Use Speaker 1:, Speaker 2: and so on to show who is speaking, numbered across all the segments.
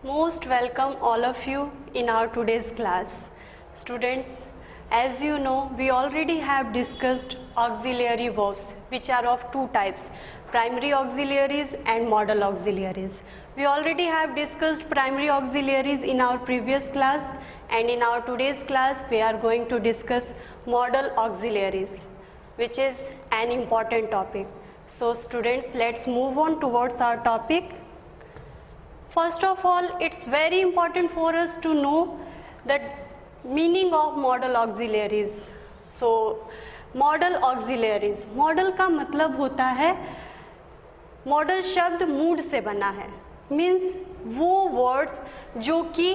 Speaker 1: Most welcome all of you in our today's class. Students, as you know, we already have discussed auxiliary verbs which are of two types, primary auxiliaries and modal auxiliaries. We already have discussed primary auxiliaries in our previous class, and in our today's class we are going to discuss modal auxiliaries, which is an important topic. So students, let's move on towards our topic. First of all, it's very important for us to know the meaning of modal auxiliaries. So, modal auxiliaries, modal का मतलब होता है, modal शब्द mood से बना है, means वो words जो कि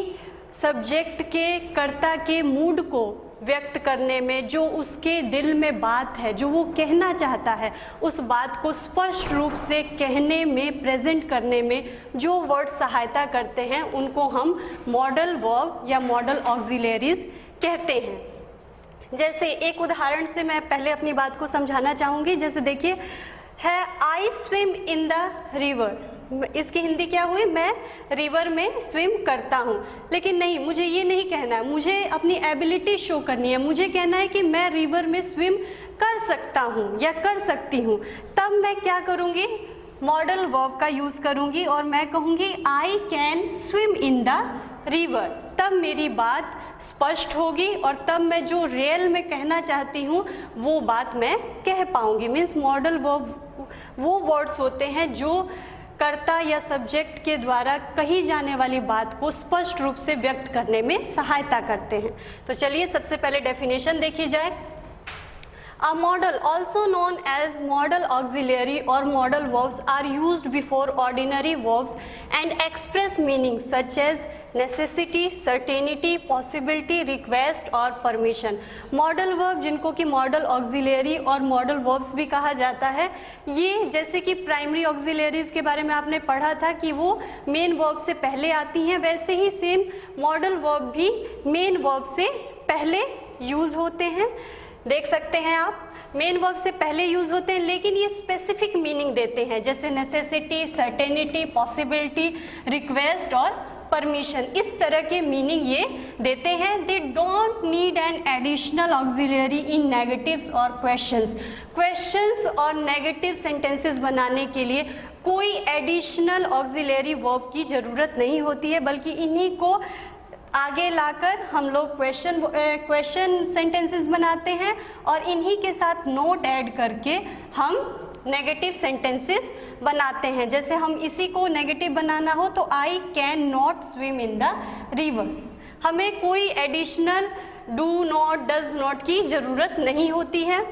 Speaker 1: सब्जेक्ट के कर्ता के मूड को व्यक्त करने में, जो उसके दिल में बात है, जो वो कहना चाहता है, उस बात को स्पष्ट रूप से कहने में, प्रेजेंट करने में जो वर्ड सहायता करते हैं उनको हम मॉडल वर्ब या मॉडल ऑक्सिलरीज कहते हैं। जैसे एक उदाहरण से मैं पहले अपनी बात को समझाना चाहूँगी। जैसे देखिए है, I swim in the river, इसकी हिंदी क्या हुई, मैं रिवर में स्विम करता हूँ। लेकिन नहीं, मुझे ये नहीं कहना है, मुझे अपनी एबिलिटी शो करनी है, मुझे कहना है कि मैं रिवर में स्विम कर सकता हूँ या कर सकती हूँ। तब मैं क्या करूँगी, मॉडल वर्ब का यूज़ करूँगी और मैं कहूँगी I can swim in the river. तब मेरी बात स्पष्ट होगी और तब मैं जो रियल में कहना चाहती हूँ वो बात मैं कह पाऊँगी। मीन्स मॉडल वर्ब वो वर्ड्स होते हैं जो कर्ता या सब्जेक्ट के द्वारा कही जाने वाली बात को स्पष्ट रूप से व्यक्त करने में सहायता करते हैं। तो चलिए सबसे पहले डेफिनेशन देखी जाए। A modal, also known as modal auxiliary or modal verbs, are used before ordinary verbs and express meanings such as necessity, certainty, possibility, request और permission. Modal verb जिनको कि modal auxiliary और modal verbs भी कहा जाता है, ये जैसे कि primary auxiliaries के बारे में आपने पढ़ा था कि वो main verb से पहले आती हैं, वैसे ही same modal verb भी main verb से पहले यूज़ होते हैं। देख सकते हैं आप, मेन वर्ब से पहले यूज होते हैं, लेकिन ये स्पेसिफिक मीनिंग देते हैं, जैसे नेसेसिटी, सर्टेनिटी, पॉसिबिलिटी, रिक्वेस्ट और परमिशन। इस तरह के मीनिंग ये देते हैं। They don't need an additional auxiliary in negatives और क्वेश्चंस और नेगेटिव सेंटेंसेस बनाने के लिए कोई एडिशनल ऑक्सिलरी वर्ब की ज़रूरत नहीं होती है, बल्कि इन्हीं को आगे लाकर हम लोग क्वेश्चन सेंटेंसेस बनाते हैं और इन्हीं के साथ नोट ऐड करके हम नेगेटिव सेंटेंसेस बनाते हैं। जैसे हम इसी को नेगेटिव बनाना हो तो I can not swim in the river, हमें कोई additional do not, does not की ज़रूरत नहीं होती है।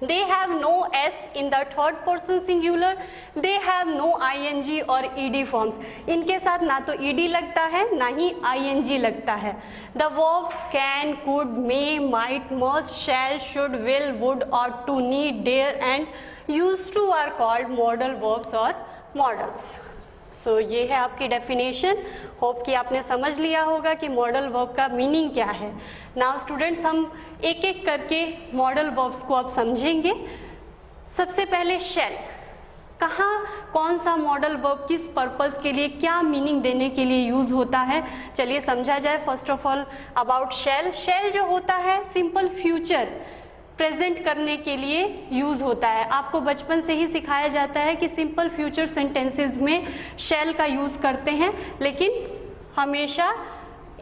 Speaker 1: They have no s in the third person singular. They have no ing और ed forms. इनके साथ ना तो ed लगता है ना ही ing लगता है। The verbs can, could, may, might, must, shall, should, will, would, ought to, need, dare and used to are called modal verbs और modals. सो ये है आपकी डेफिनेशन। होप कि आपने समझ लिया होगा कि मॉडल वर्ब का मीनिंग क्या है। नाउ स्टूडेंट्स, हम एक एक करके मॉडल वर्ब्स को अब समझेंगे। सबसे पहले शैल, कहाँ कौन सा मॉडल वर्ब किस पर्पस के लिए, क्या मीनिंग देने के लिए यूज़ होता है, चलिए समझा जाए। फर्स्ट ऑफ ऑल अबाउट शैल। शैल जो होता है सिंपल फ्यूचर प्रेजेंट करने के लिए यूज़ होता है। आपको बचपन से ही सिखाया जाता है कि सिंपल फ्यूचर सेंटेंसेस में शैल का यूज़ करते हैं, लेकिन हमेशा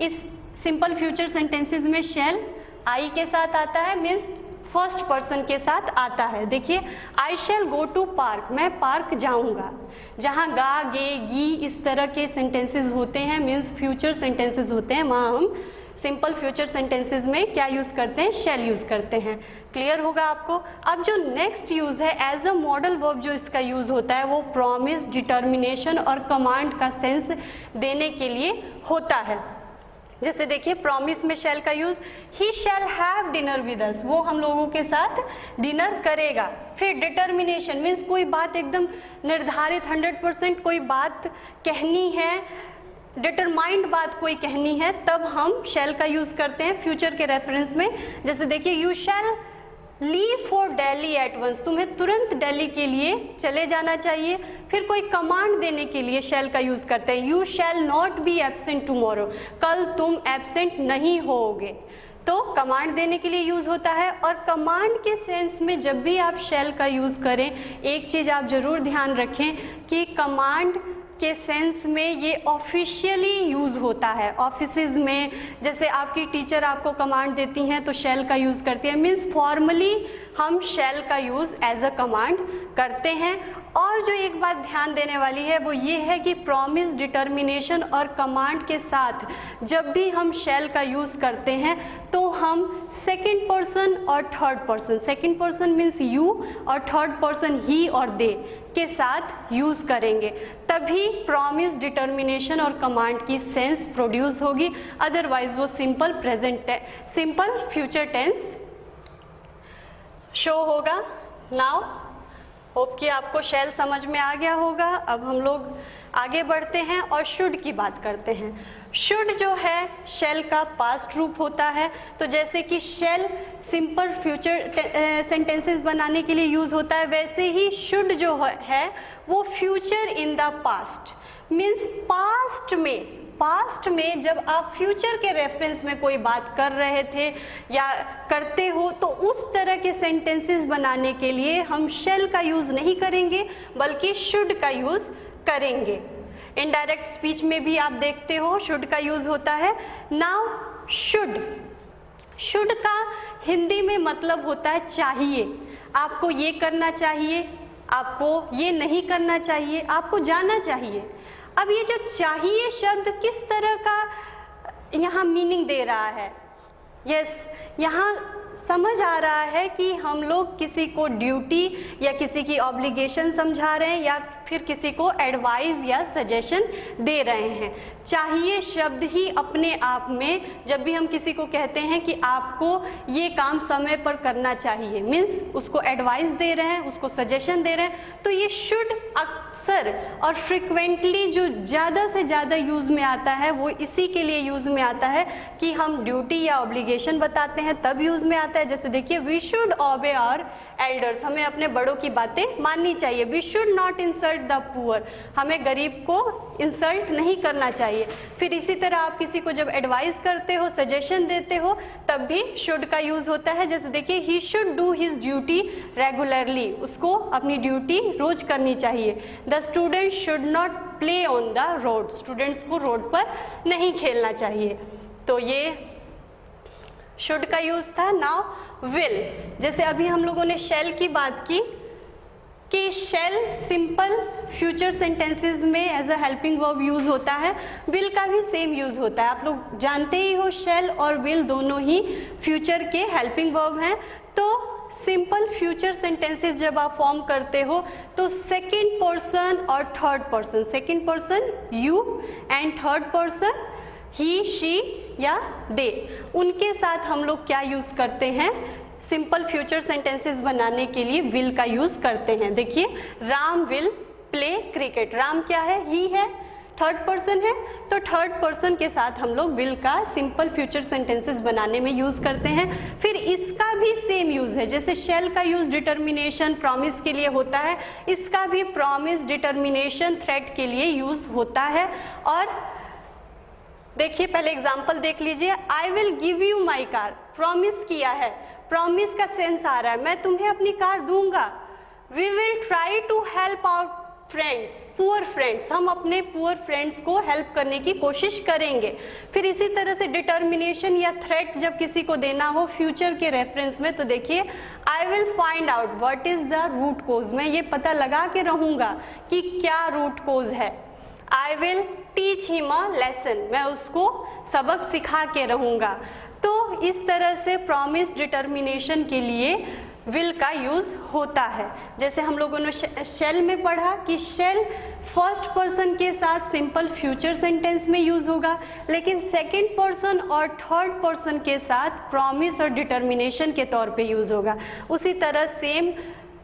Speaker 1: इस सिंपल फ्यूचर सेंटेंसेस में शैल आई के साथ आता है, मीन्स फर्स्ट पर्सन के साथ आता है। देखिए, आई शैल गो टू पार्क, मैं पार्क जाऊंगा। जहाँ गा, गे, गी इस तरह के सेंटेंसेस होते हैं, मीन्स फ्यूचर सेंटेंसेस होते हैं, वहाँ हम सिंपल फ्यूचर सेंटेंसेस में क्या यूज़ करते हैं, शैल यूज़ करते हैं। क्लियर होगा आपको। अब जो नेक्स्ट यूज़ है एज अ मॉडल वर्ब, जो इसका यूज़ होता है वो प्रॉमिस, डिटर्मिनेशन और कमांड का सेंस देने के लिए होता है। जैसे देखिए, प्रॉमिस में शैल का use, he shall have dinner with us, वो हम लोगों के साथ डिनर करेगा। फिर डिटर्मिनेशन मीन्स कोई बात एकदम निर्धारित 100% कोई बात कहनी है, डिटरमाइंड बात कोई कहनी है, तब हम शैल का यूज़ करते हैं फ्यूचर के रेफरेंस में। जैसे देखिए, you shall leave for Delhi at once, तुम्हें तुरंत दिल्ली के लिए चले जाना चाहिए। फिर कोई कमांड देने के लिए शैल का यूज़ करते हैं, you shall not be absent tomorrow, कल तुम एब्सेंट नहीं होगे, तो कमांड देने के लिए यूज़ होता है। और कमांड के सेंस में जब भी आप शैल का यूज़ करें, एक चीज़ आप ज़रूर ध्यान रखें कि कमांड के सेंस में ये ऑफिशियली यूज़ होता है। ऑफिसेज में जैसे आपकी टीचर आपको कमांड देती हैं तो शैल का यूज़ करती है, मीन्स फॉर्मली हम शैल का यूज़ एज अ कमांड करते हैं। और जो एक बात ध्यान देने वाली है वो ये है कि प्रॉमिस, डिटर्मिनेशन और कमांड के साथ जब भी हम शैल का यूज़ करते हैं तो हम सेकंड पर्सन और third person, second person means you और थर्ड पर्सन ही और दे के साथ यूज़ करेंगे, तभी प्रॉमिस, डिटर्मिनेशन और कमांड की सेंस प्रोड्यूस होगी। अदरवाइज वो सिंपल फ्यूचर टेंस शो होगा। नाउ होप कि आपको शैल समझ में आ गया होगा। अब हम लोग आगे बढ़ते हैं और शुड की बात करते हैं। शुड जो है शैल का पास्ट रूप होता है, तो जैसे कि शैल सिंपल फ्यूचर सेंटेंसेस बनाने के लिए यूज़ होता है, वैसे ही शुड जो है वो future in the past, means past में जब आप फ्यूचर के रेफरेंस में कोई बात कर रहे थे या करते हो तो उस तरह के सेंटेंसेस बनाने के लिए हम शैल का यूज़ नहीं करेंगे बल्कि शुड का यूज़ करेंगे। इनडायरेक्ट स्पीच में भी आप देखते हो शुड का यूज़ होता है। नाउ शुड का हिंदी में मतलब होता है चाहिए, आपको ये करना चाहिए, आपको ये नहीं करना चाहिए, आपको जाना चाहिए। अब ये जो चाहिए शब्द किस तरह का यहाँ मीनिंग दे रहा है? यस, यहाँ समझ आ रहा है कि हम लोग किसी को ड्यूटी या किसी की ऑब्लिगेशन समझा रहे हैं या फिर किसी को एडवाइस या सजेशन दे रहे हैं। चाहिए शब्द ही अपने आप में जब भी हम किसी को कहते हैं कि आपको ये काम समय पर करना चाहिए, मीन्स उसको एडवाइस दे रहे हैं, उसको सजेशन दे रहे हैं, तो ये शुड अक्सर और फ्रिक्वेंटली जो ज़्यादा से ज़्यादा यूज़ में आता है वो इसी के लिए यूज़ में आता है कि हम ड्यूटी या ऑब्लिगेशन बताते हैं तब यूज़ में आता है। जैसे देखिए, we should obey our elders, हमें अपने बड़ों की बातें माननी चाहिए। We should not insult the poor, हमें गरीब को इंसल्ट नहीं करना चाहिए। फिर इसी तरह आप किसी को जब एडवाइस करते हो, सजेशन देते हो, तब भी शुड का यूज़ होता है। जैसे देखिए, he should do his duty regularly, उसको अपनी ड्यूटी रोज करनी चाहिए। The student should not play on the road, students को रोड पर नहीं खेलना चाहिए। तो ये शुड का यूज़ था। नाउ विल, जैसे अभी हम लोगों ने शैल की बात की कि शैल सिंपल फ्यूचर सेंटेंसेस में as a helping verb use होता है, विल का भी सेम यूज़ होता है। आप लोग जानते ही हो शैल और विल दोनों ही फ्यूचर के हेल्पिंग वर्ब हैं। तो सिंपल फ्यूचर सेंटेंसेस जब आप फॉर्म करते हो तो सेकंड पर्सन और third person, second person you and third person he, she या दे, उनके साथ हम लोग क्या यूज़ करते हैं? सिंपल फ्यूचर सेंटेंसेस बनाने के लिए विल का यूज़ करते हैं। देखिए, Ram will play cricket, Ram क्या है? ही है, थर्ड पर्सन है, तो थर्ड पर्सन के साथ हम लोग विल का सिंपल फ्यूचर सेंटेंसेस बनाने में यूज़ करते हैं। फिर इसका भी सेम यूज़ है, जैसे शेल का यूज़ डिटर्मिनेशन प्रॉमिस के लिए होता है, इसका भी प्रॉमिस, डिटर्मिनेशन, थ्रेट के लिए यूज़ होता है। और देखिए, पहले एग्जाम्पल देख लीजिए, I will give you my car, promise किया है, प्रॉमिस का सेंस आ रहा है मैं तुम्हें अपनी कार दूंगा। We will try to help our friends, poor friends, हम अपने पुअर फ्रेंड्स को हेल्प करने की कोशिश करेंगे। फिर इसी तरह से डिटर्मिनेशन या थ्रेट जब किसी को देना हो फ्यूचर के रेफरेंस में, तो देखिए, I will find out what is the root cause, मैं ये पता लगा के रहूँगा कि क्या रूट कोज है। I will teach him a lesson, मैं उसको सबक सिखा के रहूँगा। तो इस तरह से प्रॉमिस, डिटर्मिनेशन के लिए विल का यूज़ होता है। जैसे हम लोगों ने शेल में पढ़ा कि शेल फर्स्ट पर्सन के साथ सिंपल फ्यूचर सेंटेंस में यूज़ होगा, लेकिन सेकंड पर्सन और थर्ड पर्सन के साथ प्रॉमिस और डिटर्मिनेशन के तौर पे यूज़ होगा। उसी तरह सेम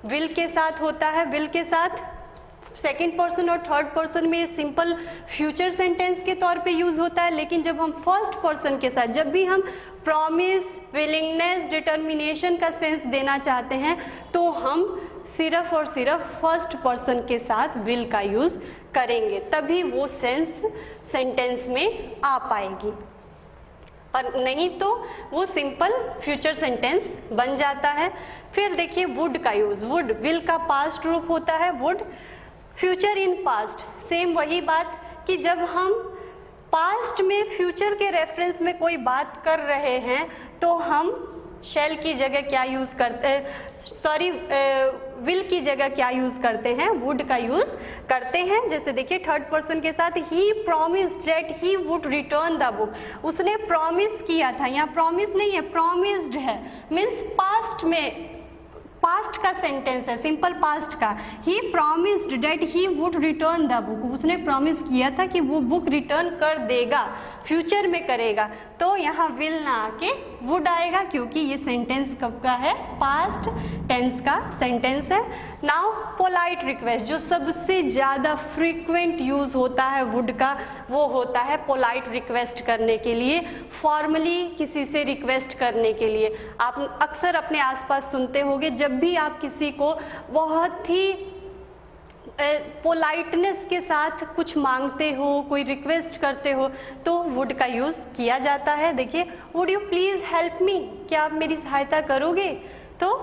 Speaker 1: विल के साथ होता है, विल के साथ सेकंड पर्सन और थर्ड पर्सन में सिंपल फ्यूचर सेंटेंस के तौर पे यूज़ होता है, लेकिन जब हम फर्स्ट पर्सन के साथ, जब भी हम प्रॉमिस, विलिंगनेस, डिटर्मिनेशन का सेंस देना चाहते हैं तो हम सिर्फ और सिर्फ फर्स्ट पर्सन के साथ विल का यूज़ करेंगे, तभी वो सेंस सेंटेंस में आ पाएगी, और नहीं तो वो सिंपल फ्यूचर सेंटेंस बन जाता है। फिर देखिए वुड का यूज़, वुड विल का पास्ट रूप होता है would. Future in past, same वही बात कि जब हम पास्ट में फ्यूचर के रेफरेंस में कोई बात कर रहे हैं तो हम शैल की जगह क्या यूज़ करते हैं, सॉरी विल की जगह क्या यूज़ करते हैं, वुड का यूज़ करते हैं। जैसे देखिए थर्ड पर्सन के साथ he promised that he would return the book, उसने प्रॉमिस किया था, यहाँ प्रॉमिस नहीं है प्रॉमिस्ड है, मीन्स पास्ट में, पास्ट का सेंटेंस है, सिंपल पास्ट का। He promised that he would return the book, उसने प्रॉमिस किया था कि वो बुक रिटर्न कर देगा, फ्यूचर में करेगा, तो यहाँ विल ना आके वुड आएगा क्योंकि ये सेंटेंस कब का है, पास्ट टेंस का सेंटेंस है। नाउ पोलाइट रिक्वेस्ट, जो सबसे ज़्यादा फ्रीक्वेंट यूज़ होता है वुड का, वो होता है पोलाइट रिक्वेस्ट करने के लिए, फॉर्मली किसी से रिक्वेस्ट करने के लिए। आप अक्सर अपने आसपास सुनते होंगे, जब भी आप किसी को बहुत ही पोलाइटनेस के साथ कुछ मांगते हो, कोई रिक्वेस्ट करते हो, तो वुड का यूज़ किया जाता है। देखिए would you please help me, क्या आप मेरी सहायता करोगे, तो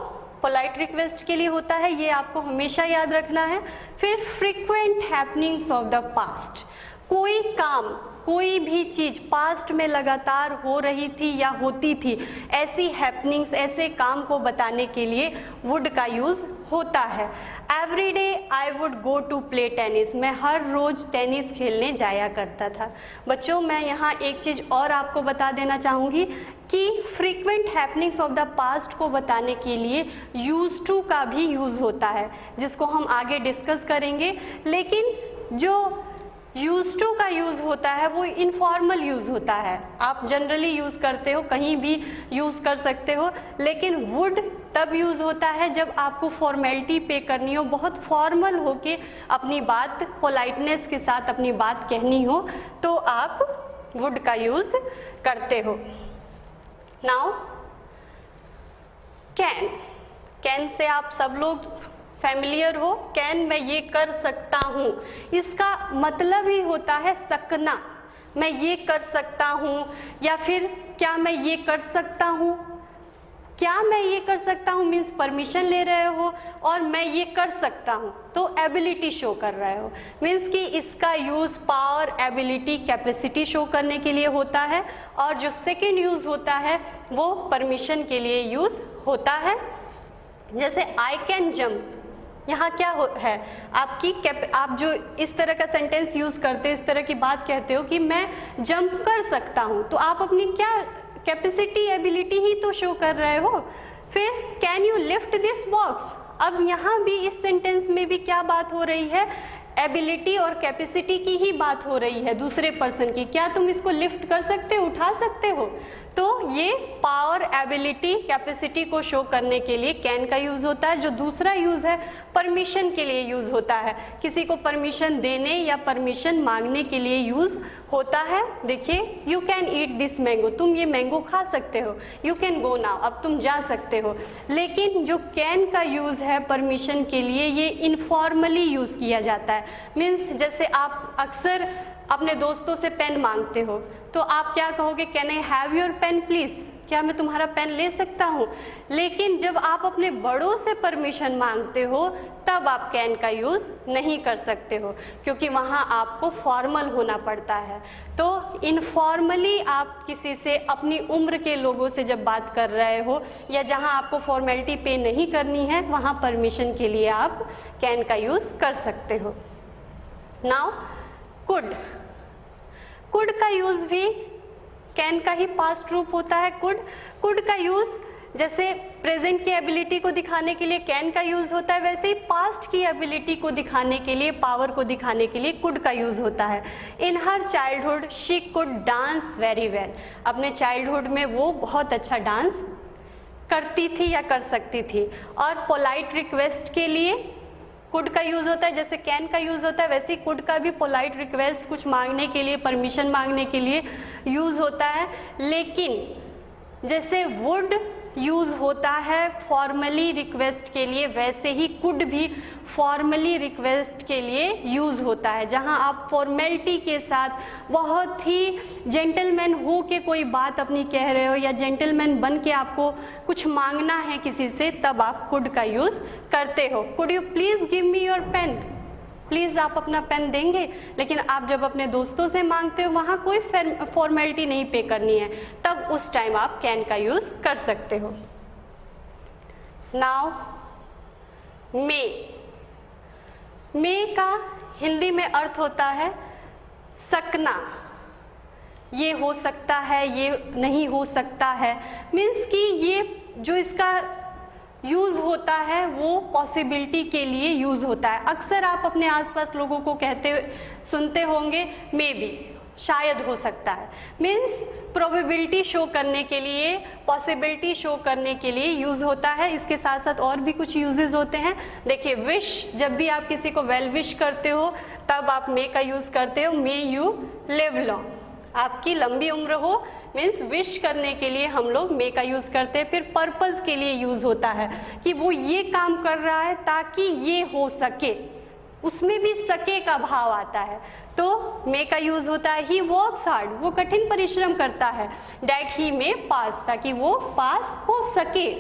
Speaker 1: पोलाइट रिक्वेस्ट के लिए होता है, ये आपको हमेशा याद रखना है। फिर frequent happenings of the past, कोई काम, कोई भी चीज़ पास्ट में लगातार हो रही थी या होती थी, ऐसी हैपनिंग्स, ऐसे काम को बताने के लिए वुड का यूज़ होता है। Every day I would go to play tennis, मैं हर रोज़ टेनिस खेलने जाया करता था। बच्चों मैं यहाँ एक चीज़ और आपको बता देना चाहूँगी कि frequent happenings of the past को बताने के लिए यूज टू का भी यूज़ होता है, जिसको हम आगे डिस्कस करेंगे। लेकिन जो यूज टू का यूज़ होता है वो इनफॉर्मल यूज़ होता है, आप जनरली यूज़ करते हो, कहीं भी यूज़ कर सकते हो। लेकिन वुड तब यूज़ होता है जब आपको फॉर्मेलिटी पे करनी हो, बहुत फॉर्मल हो के अपनी बात पोलाइटनेस के साथ अपनी बात कहनी हो, तो आप वुड का यूज़ करते हो। नाउ कैन, कैन से आप सब लोग फैमिलियर हो, कैन मैं ये कर सकता हूँ, इसका मतलब ही होता है सकना, मैं ये कर सकता हूँ, या फिर क्या मैं ये कर सकता हूँ, क्या मैं ये कर सकता हूँ मीन्स परमिशन ले रहे हो, और मैं ये कर सकता हूँ तो एबिलिटी शो कर रहे हो, मीन्स कि इसका use power, ability, capacity show करने के लिए होता है। और जो सेकेंड यूज़ होता है वो परमिशन के लिए यूज़ होता है। जैसे आई कैन जंप, यहाँ क्या है, आपकी आप जो इस तरह का सेंटेंस यूज़ करते हो, इस तरह की बात कहते हो कि मैं जंप कर सकता हूँ, तो आप अपनी क्या कैपेसिटी, एबिलिटी ही तो शो कर रहे हो। फिर can you lift this box, अब यहाँ भी इस सेंटेंस में भी क्या बात हो रही है, एबिलिटी और कैपेसिटी की ही बात हो रही है दूसरे पर्सन की, क्या तुम इसको लिफ्ट कर सकते हो, उठा सकते हो, तो ये पावर, एबिलिटी, कैपेसिटी को शो करने के लिए कैन का यूज़ होता है। जो दूसरा यूज़ है परमिशन के लिए यूज़ होता है, किसी को परमिशन देने या परमिशन मांगने के लिए यूज़ होता है। देखिए you can eat this mango, तुम ये मैंगो खा सकते हो, यू कैन गो नाउ, अब तुम जा सकते हो। लेकिन जो कैन का यूज़ है परमिशन के लिए, ये इनफॉर्मली यूज़ किया जाता है। मीन्स जैसे आप अक्सर अपने दोस्तों से पेन मांगते हो तो आप क्या कहोगे, can I have your pen please, क्या मैं तुम्हारा पेन ले सकता हूँ। लेकिन जब आप अपने बड़ों से परमिशन मांगते हो तब आप कैन का यूज़ नहीं कर सकते हो, क्योंकि वहाँ आपको फॉर्मल होना पड़ता है। तो इनफॉर्मली आप किसी से, अपनी उम्र के लोगों से जब बात कर रहे हो या जहाँ आपको फॉर्मेलिटी पे नहीं करनी है, वहाँ परमिशन के लिए आप कैन का यूज़ कर सकते हो। नाउ कुड, कुड का यूज़ भी कैन का ही पास्ट रूप होता है। कुड का यूज़ जैसे प्रेजेंट की एबिलिटी को दिखाने के लिए कैन का यूज़ होता है, वैसे ही पास्ट की एबिलिटी को दिखाने के लिए, पावर को दिखाने के लिए कुड का यूज़ होता है। In her childhood she could dance very well, अपने चाइल्डहुड में वो बहुत अच्छा डांस करती थी या कर सकती थी। और पोलाइट रिक्वेस्ट के लिए कुड का यूज़ होता है, जैसे कैन का यूज़ होता है वैसे ही कुड का भी पोलाइट रिक्वेस्ट, कुछ मांगने के लिए, परमिशन मांगने के लिए यूज़ होता है। लेकिन जैसे वुड यूज़ होता है फॉर्मली रिक्वेस्ट के लिए, वैसे ही कुड भी फॉर्मली रिक्वेस्ट के लिए यूज़ होता है। जहां आप फॉर्मेलिटी के साथ बहुत ही जेंटलमैन हो के कोई बात अपनी कह रहे हो या जेंटलमैन बन के आपको कुछ मांगना है किसी से, तब आप कुड का यूज़ करते हो। Could you please give me your pen, please आप अपना पेन देंगे। लेकिन आप जब अपने दोस्तों से मांगते हो वहाँ कोई फॉर्मेलिटी नहीं पे करनी है, तब उस टाइम आप कैन का यूज़ कर सकते हो। नाउ मे का हिंदी में अर्थ होता है सकना। ये हो सकता है, ये नहीं हो सकता है, मीन्स कि ये जो इसका यूज़ होता है वो पॉसिबिलिटी के लिए यूज़ होता है। अक्सर आप अपने आसपास लोगों को कहते सुनते होंगे मे बी, शायद हो सकता है, मीन्स प्रोबेबिलिटी शो करने के लिए, पॉसिबिलिटी शो करने के लिए यूज़ होता है। इसके साथ साथ और भी कुछ यूजेस होते हैं। देखिए विश, जब भी आप किसी को वेल विश करते हो तब आप मे का यूज़ करते हो। मे यू लिव लॉन्ग, आपकी लंबी उम्र हो, मीन्स विश करने के लिए हम लोग मे का यूज़ करते हैं। फिर पर्पज़ के लिए यूज़ होता है कि वो ये काम कर रहा है ताकि ये हो सके, उसमें भी सके का भाव आता है, तो मे का यूज़ होता है। ही वर्क्स हार्ड, वो कठिन परिश्रम करता है। डैट ही मे पास, ताकि वो पास हो सके,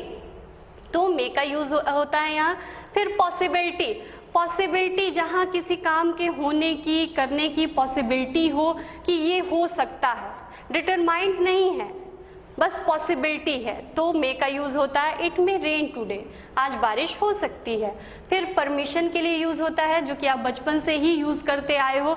Speaker 1: तो मे का यूज़ होता है यहाँ। फिर पॉसिबिलिटी, पॉसिबिलिटी जहाँ किसी काम के होने की, करने की पॉसिबिलिटी हो कि ये हो सकता है, डिटरमाइंड नहीं है, बस पॉसिबिलिटी है, तो मे का यूज़ होता है। इट मे रेन टुडे, आज बारिश हो सकती है। फिर परमिशन के लिए यूज़ होता है, जो कि आप बचपन से ही यूज़ करते आए हो।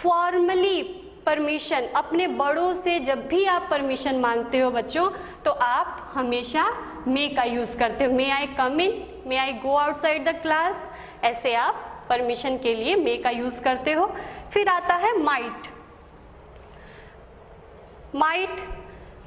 Speaker 1: फॉर्मली परमिशन, अपने बड़ों से जब भी आप परमिशन मांगते हो बच्चों, तो आप हमेशा मे का यूज़ करते हो। मे आई कम इन, मे आई गो आउटसाइड द क्लास, ऐसे आप परमिशन के लिए मे का यूज़ करते हो। फिर आता है माइट। माइट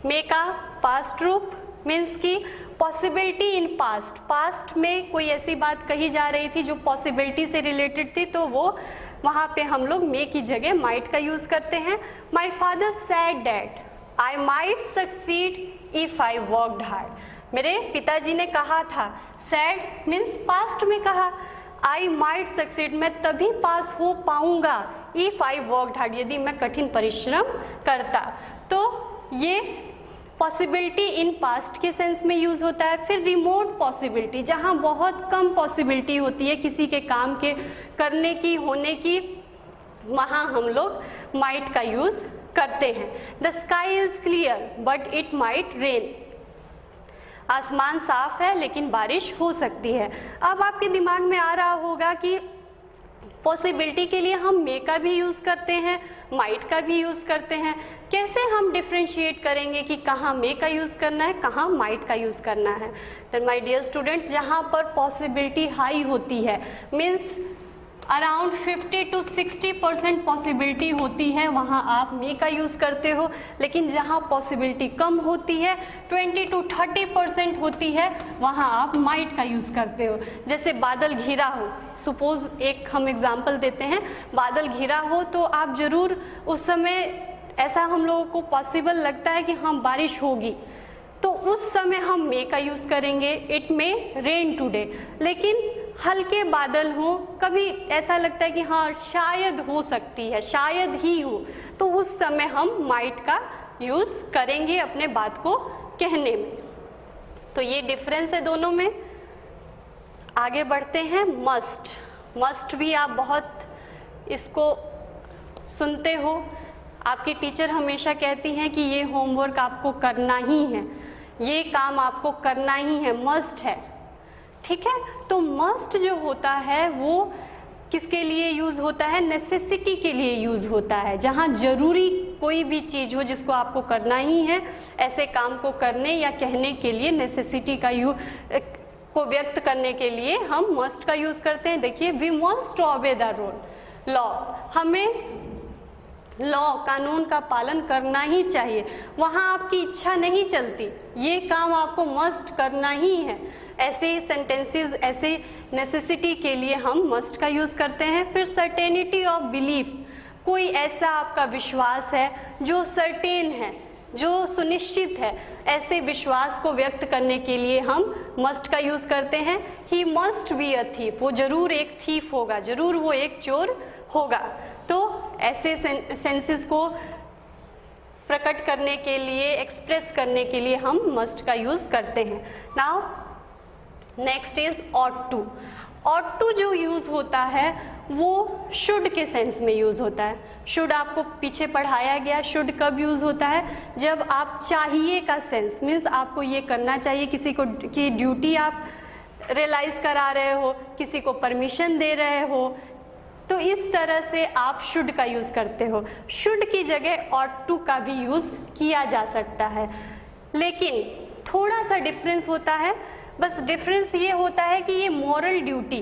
Speaker 1: मे का पास्ट रूप, मीन्स की पॉसिबिलिटी इन पास्ट, पास्ट में कोई ऐसी बात कही जा रही थी जो पॉसिबिलिटी से रिलेटेड थी, तो वो वहाँ पे हम लोग मे की जगह माइट का यूज़ करते हैं। My father said that I might succeed if I worked hard, मेरे पिताजी ने कहा था, सेड मीन्स पास्ट में कहा, आई माइट सक्सीड, मैं तभी पास हो पाऊंगा, इफ आई वर्कड हार्ड, यदि मैं कठिन परिश्रम करता। तो ये पॉसिबिलिटी इन पास्ट के सेंस में यूज़ होता है। फिर रिमोट पॉसिबिलिटी, जहाँ बहुत कम पॉसिबिलिटी होती है किसी के काम के करने की, होने की, वहाँ हम लोग माइट का यूज़ करते हैं। The sky is clear but it might rain, आसमान साफ है लेकिन बारिश हो सकती है। अब आपके दिमाग में आ रहा होगा कि पॉसिबिलिटी के लिए हम मे का भी यूज़ करते हैं, माइट का भी यूज़ करते हैं, कैसे हम डिफ्रेंशिएट करेंगे कि कहाँ मे का यूज़ करना है, कहाँ माइट का यूज़ करना है। तो माय डियर स्टूडेंट्स, जहाँ पर पॉसिबिलिटी हाई होती है, मीन्स अराउंड 50 to 60% पॉसिबिलिटी होती है, वहाँ आप मे का यूज़ करते हो। लेकिन जहाँ पॉसिबिलिटी कम होती है, 20 to 30% होती है, वहाँ आप माइट का यूज़ करते हो। जैसे बादल घिरा हो, सपोज एक हम एग्जांपल देते हैं, बादल घिरा हो तो आप ज़रूर उस समय ऐसा हम लोगों को पॉसिबल लगता है कि हाँ बारिश होगी, तो उस समय हम मे का यूज़ करेंगे, इट मे रेन टुडे। लेकिन हल्के बादल हो, कभी ऐसा लगता है कि हाँ शायद हो सकती है, शायद ही हो, तो उस समय हम माइट का यूज़ करेंगे अपने बात को कहने में। तो ये डिफरेंस है दोनों में। आगे बढ़ते हैं, मस्ट। मस्ट भी आप बहुत इसको सुनते हो, आपकी टीचर हमेशा कहती हैं कि ये होमवर्क आपको करना ही है, ये काम आपको करना ही है, मस्ट है, ठीक है। तो मस्ट जो होता है वो किसके लिए यूज़ होता है? नेसेसिटी के लिए यूज़ होता है। जहाँ ज़रूरी कोई भी चीज़ हो जिसको आपको करना ही है, ऐसे काम को करने या कहने के लिए नेसेसिटी का को व्यक्त करने के लिए हम मस्ट का यूज़ करते हैं। देखिए, we must obey the rule law, हमें लॉ कानून का पालन करना ही चाहिए, वहाँ आपकी इच्छा नहीं चलती, ये काम आपको मस्ट करना ही है। ऐसे सेंटेंसेस, ऐसे नेसेसिटी के लिए हम मस्ट का यूज़ करते हैं। फिर सर्टेनिटी ऑफ बिलीफ, कोई ऐसा आपका विश्वास है जो सर्टेन है, जो सुनिश्चित है, ऐसे विश्वास को व्यक्त करने के लिए हम मस्ट का यूज़ करते हैं। He must be a thief, वो ज़रूर एक थीफ होगा, ज़रूर वो एक चोर होगा। तो ऐसे सेंसेस को प्रकट करने के लिए, एक्सप्रेस करने के लिए हम मस्ट का यूज़ करते हैं। Now next is ought to. Ought to जो यूज़ होता है वो शुड के सेंस में यूज़ होता है। शुड आपको पीछे पढ़ाया गया, शुड कब यूज़ होता है, जब आप चाहिए का सेंस, मीन्स आपको ये करना चाहिए, किसी को की ड्यूटी आप रियलाइज़ करा रहे हो, किसी को परमिशन दे रहे हो, तो इस तरह से आप शुड का यूज़ करते हो। शुड की जगह ऑट टू का भी यूज़ किया जा सकता है, लेकिन थोड़ा सा डिफरेंस होता है। बस डिफरेंस ये होता है कि ये मॉरल ड्यूटी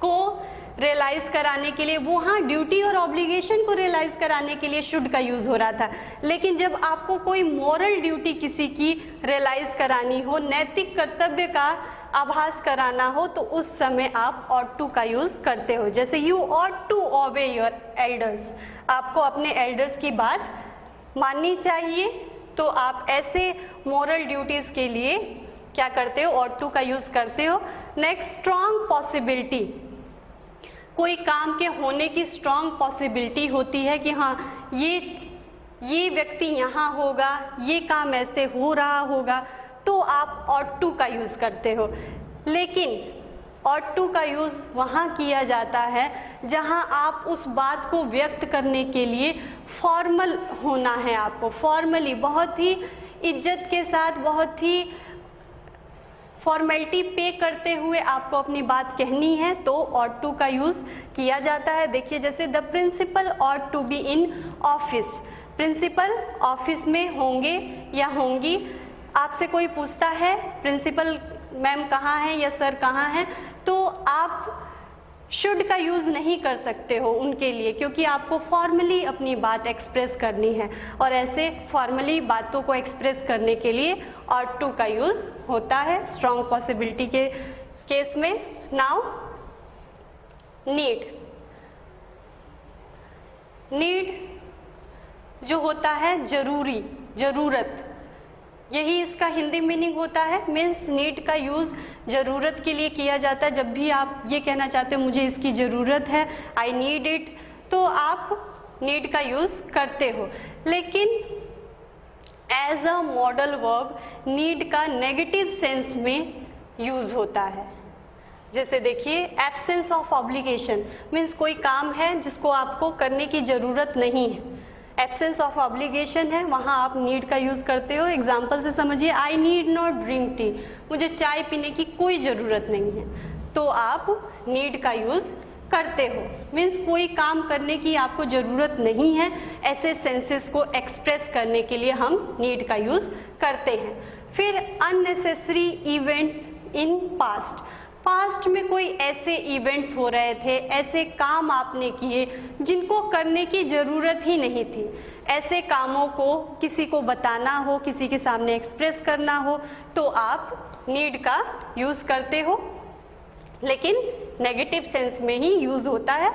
Speaker 1: को रियलाइज़ कराने के लिए, वहाँ ड्यूटी और ऑब्लिगेशन को रियलाइज़ कराने के लिए शुड का यूज़ हो रहा था, लेकिन जब आपको कोई मॉरल ड्यूटी किसी की रियलाइज़ करानी हो, नैतिक कर्तव्य का आभास कराना हो, तो उस समय आप ऑट टू का यूज़ करते हो। जैसे you ought to obey your elders, आपको अपने एल्डर्स की बात माननी चाहिए, तो आप ऐसे मॉरल ड्यूटीज़ के लिए क्या करते हो, ऑट टू का यूज़ करते हो। नेक्स्ट, स्ट्रॉन्ग पॉसिबिलिटी, कोई काम के होने की स्ट्रॉन्ग पॉसिबिलिटी होती है कि हाँ ये व्यक्ति यहाँ होगा, ये काम ऐसे हो रहा होगा, तो आप ऑट टू का यूज़ करते हो। लेकिन ऑट टू का यूज़ वहाँ किया जाता है जहाँ आप उस बात को व्यक्त करने के लिए फॉर्मल होना है, आपको फॉर्मली, बहुत ही इज्जत के साथ, बहुत ही फॉर्मेलिटी पे करते हुए आपको अपनी बात कहनी है, तो ऑट टू का यूज़ किया जाता है। देखिए, जैसे the principal ought to be in office, principal office में होंगे या होंगी। आपसे कोई पूछता है प्रिंसिपल मैम कहाँ हैं या सर कहाँ हैं, तो आप शुड का यूज़ नहीं कर सकते हो उनके लिए, क्योंकि आपको फॉर्मली अपनी बात एक्सप्रेस करनी है, और ऐसे फॉर्मली बातों को एक्सप्रेस करने के लिए ऑट टू का यूज़ होता है स्ट्रॉन्ग पॉसिबिलिटी के केस में। नाउ नीड, नीड जो होता है जरूरी, ज़रूरत, यही इसका हिंदी मीनिंग होता है। मीन्स नीड का यूज़ ज़रूरत के लिए किया जाता है। जब भी आप ये कहना चाहते हो मुझे इसकी ज़रूरत है, आई नीड इट, तो आप नीड का यूज़ करते हो। लेकिन as a modal verb need का नेगेटिव सेंस में यूज़ होता है। जैसे देखिए, एब्सेंस ऑफ ऑब्लिगेशन, मीन्स कोई काम है जिसको आपको करने की ज़रूरत नहीं है, एब्सेंस ऑफ ऑब्लिगेशन है, वहाँ आप नीड का यूज़ करते हो। एग्जाम्पल से समझिए, I need not drink tea, मुझे चाय पीने की कोई ज़रूरत नहीं है, तो आप नीड का यूज़ करते हो। मीन्स कोई काम करने की आपको ज़रूरत नहीं है, ऐसे सेंसेस को एक्सप्रेस करने के लिए हम नीड का यूज़ करते हैं। फिर unnecessary events in past, past में कोई ऐसे इवेंट्स हो रहे थे, ऐसे काम आपने किए जिनको करने की ज़रूरत ही नहीं थी, ऐसे कामों को किसी को बताना हो, किसी के सामने एक्सप्रेस करना हो, तो आप नीड का यूज़ करते हो, लेकिन नेगेटिव सेंस में ही यूज़ होता है।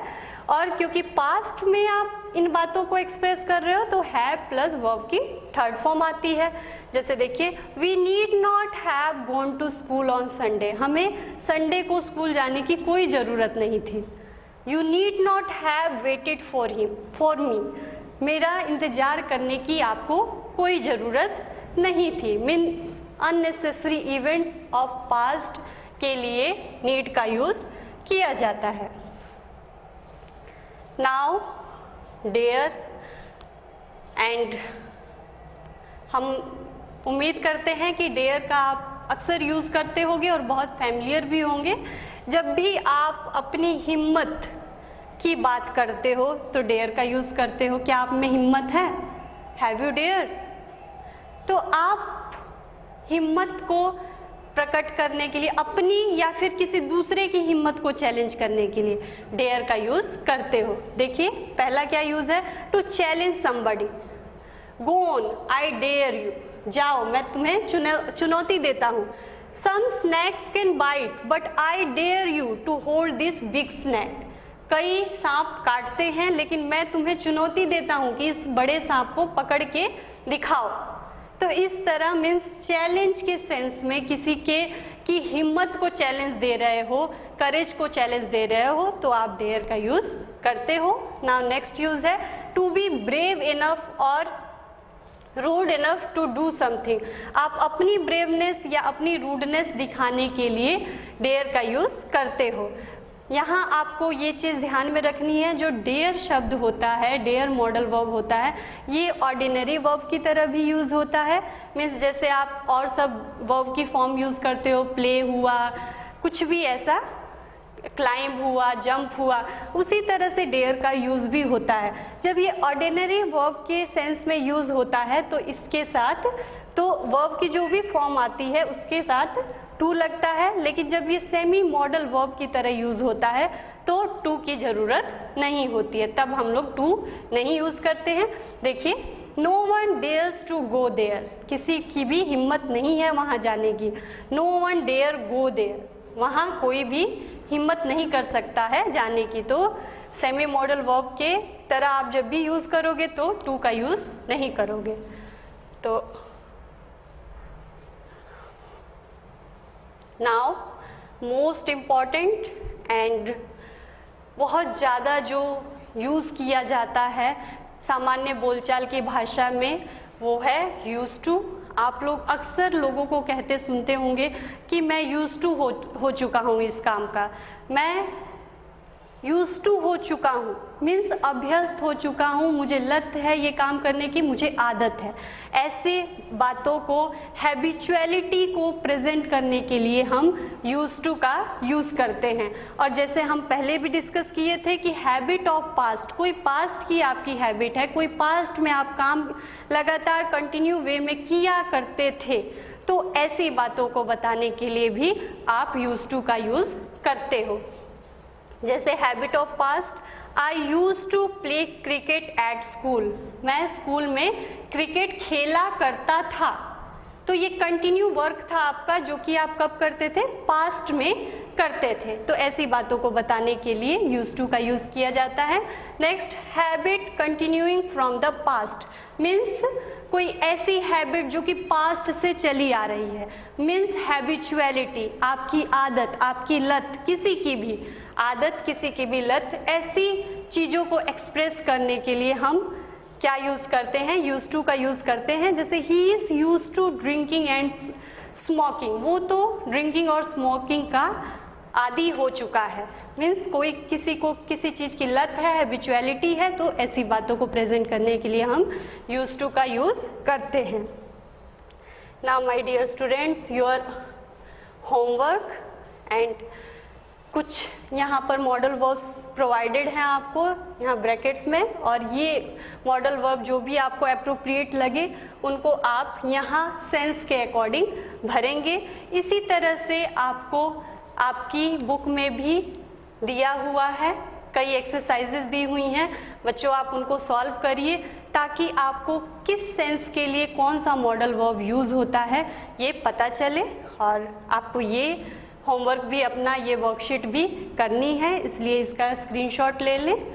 Speaker 1: और क्योंकि पास्ट में आप इन बातों को एक्सप्रेस कर रहे हो, तो हैव प्लस वर्ब की थर्ड फॉर्म आती है। जैसे देखिए, we need not have gone to school on Sunday, हमें संडे को स्कूल जाने की कोई ज़रूरत नहीं थी। You need not have waited for me, मेरा इंतज़ार करने की आपको कोई ज़रूरत नहीं थी। Means unnecessary events of past के लिए नीड का यूज़ किया जाता है। नाउ डेयर, एंड हम उम्मीद करते हैं कि डेयर का आप अक्सर यूज़ करते होंगे और बहुत फैमिलियर भी होंगे। जब भी आप अपनी हिम्मत की बात करते हो तो डेयर का यूज़ करते हो। क्या आप में हिम्मत है? Have you dare? तो आप हिम्मत को प्रकट करने के लिए, अपनी या फिर किसी दूसरे की हिम्मत को चैलेंज करने के लिए डेयर का यूज करते हो। देखिए पहला क्या यूज है, to challenge somebody, go on, I dare you, जाओ मैं तुम्हें चुनौती देता हूँ। Some snakes can bite but I dare you to hold this big snack, कई सांप काटते हैं लेकिन मैं तुम्हें चुनौती देता हूँ कि इस बड़े सांप को पकड़ के दिखाओ। तो इस तरह मीन्स चैलेंज के सेंस में किसी के की हिम्मत को चैलेंज दे रहे हो, करेज को चैलेंज दे रहे हो तो आप डेयर का यूज करते हो। नाउ नेक्स्ट यूज है टू बी ब्रेव इनफ और rude enough to do something, आप अपनी ब्रेवनेस या अपनी रूडनेस दिखाने के लिए डेयर का यूज करते हो। यहाँ आपको ये चीज़ ध्यान में रखनी है, जो डेयर शब्द होता है, डेयर मॉडल वर्ब होता है, ये ऑर्डिनरी वर्ब की तरह भी यूज़ होता है। मीन्स जैसे आप और सब वर्ब की फॉर्म यूज़ करते हो, प्ले हुआ, कुछ भी ऐसा, क्लाइंब हुआ, जंप हुआ, उसी तरह से डेयर का यूज़ भी होता है। जब ये ऑर्डिनरी वर्ब के सेंस में यूज़ होता है तो इसके साथ तो वर्ब की जो भी फॉर्म आती है उसके साथ टू लगता है, लेकिन जब ये सेमी मॉडल वर्ब की तरह यूज़ होता है तो टू की ज़रूरत नहीं होती है, तब हम लोग टू नहीं यूज़ करते हैं। देखिए no one dares to go there, किसी की भी हिम्मत नहीं है वहाँ जाने की। No one dare go there, वहाँ कोई भी हिम्मत नहीं कर सकता है जाने की। तो सेमी मॉडल वर्ब के तरह आप जब भी यूज़ करोगे तो टू का यूज़ नहीं करोगे। तो नाउ मोस्ट इम्पॉर्टेंट एंड बहुत ज़्यादा जो यूज़ किया जाता है सामान्य बोलचाल की भाषा में वो है यूज़ टू। आप लोग अक्सर लोगों को कहते सुनते होंगे कि मैं यूज़ टू हो चुका हूँ इस काम का, मैं यूज़ टू हो चुका हूँ मीन्स अभ्यस्त हो चुका हूँ, मुझे लत है ये काम करने की, मुझे आदत है। ऐसे बातों को, हैबिचुअलिटी को प्रेजेंट करने के लिए हम यूज़ टू का यूज़ करते हैं। और जैसे हम पहले भी डिस्कस किए थे कि हैबिट ऑफ पास्ट, कोई पास्ट की आपकी हैबिट है, कोई पास्ट में आप काम लगातार कंटिन्यू वे में किया करते थे, तो ऐसी बातों को बताने के लिए भी आप यूज़ टू का यूज़ करते हो। जैसे habit of past, I use to play cricket at school, मैं स्कूल में क्रिकेट खेला करता था। तो ये कंटिन्यू वर्क था आपका जो कि आप कब करते थे, पास्ट में करते थे। तो ऐसी बातों को बताने के लिए यूज टू का यूज़ किया जाता है। Next, habit continuing from the past, means कोई ऐसी हैबिट जो कि पास्ट से चली आ रही है, मीन्स हैबिचुअलिटी, आपकी आदत, आपकी लत, किसी की भी आदत, किसी की भी लत, ऐसी चीज़ों को एक्सप्रेस करने के लिए हम क्या यूज़ करते हैं, यूज़ टू का यूज़ करते हैं। जैसे he is use to drinking and smoking, वो तो ड्रिंकिंग और स्मोकिंग का आदी हो चुका है, मीन्स कोई किसी को किसी चीज़ की लत है, हैबिचुअलिटी है, तो ऐसी बातों को प्रेजेंट करने के लिए हम यूज़ टू का यूज़ करते हैं। Now my dear students, your homework and कुछ यहाँ पर मॉडल वर्ब्स प्रोवाइडेड हैं आपको यहाँ ब्रैकेट्स में, और ये मॉडल वर्ब जो भी आपको एप्रोप्रिएट लगे उनको आप यहाँ सेंस के अकॉर्डिंग भरेंगे। इसी तरह से आपको आपकी बुक में भी दिया हुआ है, कई एक्सरसाइजेज दी हुई हैं, बच्चों आप उनको सॉल्व करिए ताकि आपको किस सेंस के लिए कौन सा मॉडल वर्ब यूज़ होता है ये पता चले। और आपको ये होमवर्क भी अपना, ये वर्कशीट भी करनी है, इसलिए इसका स्क्रीनशॉट ले लें।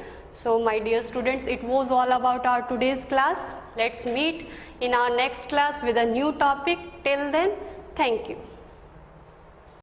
Speaker 1: So my dear students, it was all about our today's class. Let's meet in our next class with a new topic. Till then, thank you.